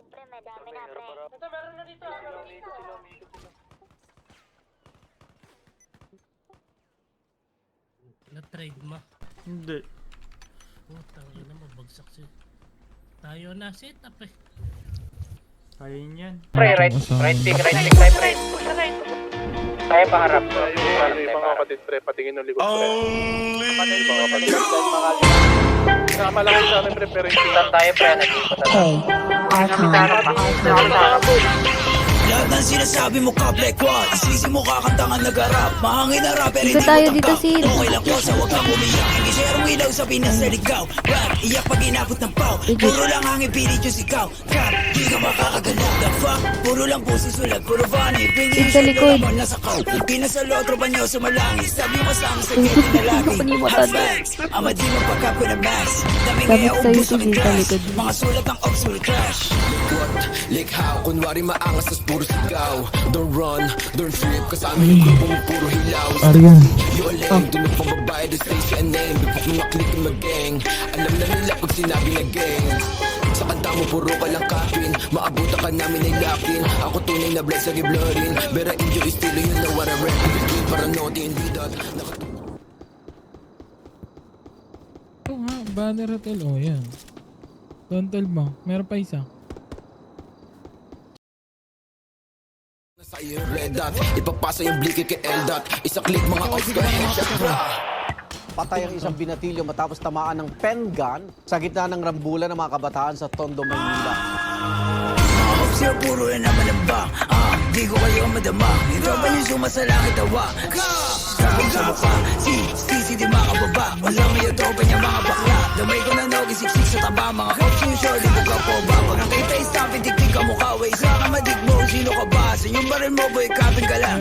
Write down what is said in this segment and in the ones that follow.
pre, madami na pre. Ito, meron na dito. Na-trade mo? Hindi. Putang ina mo, bagsak siya. Tayo na set up eh. Kaya yan. Pre, right click tayo, pre. Tayo pangarap. Yung mga kapatid pre, patingin ng likod pre. Kapatid, Mga kapatid kasama lang sa amin pre, pero hindi Saan tayo, pre? Nag-iipot na tayo. Lahat ng sinasabi mo ka black one, isisi mo kakantangan nag-arap. Mahangin na rapper, hindi tayo mo dito, tangkap. Sid. Okay lang po sa wag kang umiyak. Hindi share mo ilaw sa pinasaligaw. Rap, iyak pag inabot ng pau. Puro lang hangin, pilit yung sigaw. Cap, di ka makakagalaw. The fuck, puro lang puso sulat. Puro funny, pingi yung Sa likod. shit, nasa kaw. Pinasalo, tropa nyo sumalangis. Sabi mo kasama sa gate na lagi. Hot facts, ama di mo pagkap ko na max. Daming Dapat kaya sa'yo, ubus Sid, ang sa crash. likod. Mga sulat ng ops will crash. What? Like how? Kunwari maangas tas puro sigaw. Don't run, don't trip. Kasama yung grupo mo puro hilaw. Ariyan. You a lame, dunod pang babae. Don't say siya name. Bipok mga click yung mag-gang. Alam na nila pag sinabi na gang. Sa kanta mo puro ka lang kapin. Maabutan ka namin ay lakin. Ako tunay na blood sa giblorin. Bera inyo estilo yun na what I rap. Para naughty and be that. Ito nga, banner hotel. Oh, yan. Don't tell mo. Meron pa isa. Sa iyo red dot. Ipapasa yung bliki kay L-dot. Isa click mga ops ka headshot bra. Patay ang isang binatilyo matapos tamaan ng pen gun sa gitna ng rambulan ng mga kabataan sa Tondo, Maynila. Ops yung puro na naman ang ba. Di ko kayo madama. Ito ba yung sumasalangit tawa? Sabing sa mukha, si di makababa. Walang may tropa niya mga bakla. Damay ko na nag-isiksik sa taba. Mga ops yung shorty, buka po ba? Pag nakita yung stampin, tiktik ka mukha. Way isa ka madig mo, sino ka ba? Sa yung baril mo, boy, kapin ka lang.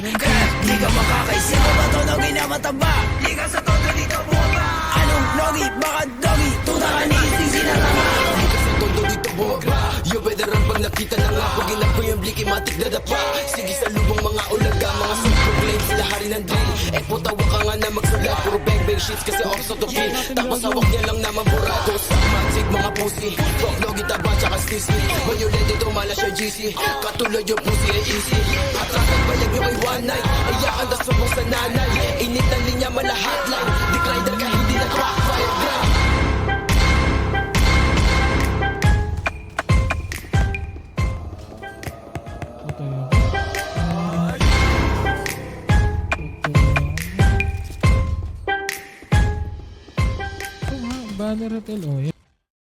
Di ka makakaisip mo ba to, nogi na mataba? Di ka sa todo, dito buwaba. Anong nogi? Baka dogi? Tuta ka ni isisi na tama. Di ka sa todo dito buwaba. Yo veteran pag nakita na nga. Pag inap ko yung bliki matik na dapa. Sige sa lubong mga ulaga. Mga subproclaim sila hari ng drill. Eh putawa ka nga na magsulat. Puro bang shits kasi off sa tupi. Tapos hawak niya lang naman burado. Sa magic mga pussy. Fuck logi taba tsaka stisi. Violent ito mala siya GC. Katulad yung pussy ay easy. Atrasan bayag nyo kay one night. Iyakan na subong sa nanay. Init ng linya mala hotline. Decliner ka hindi na crack fire ground. Ito yun. Ito nga, banner hotel. Oh, yan.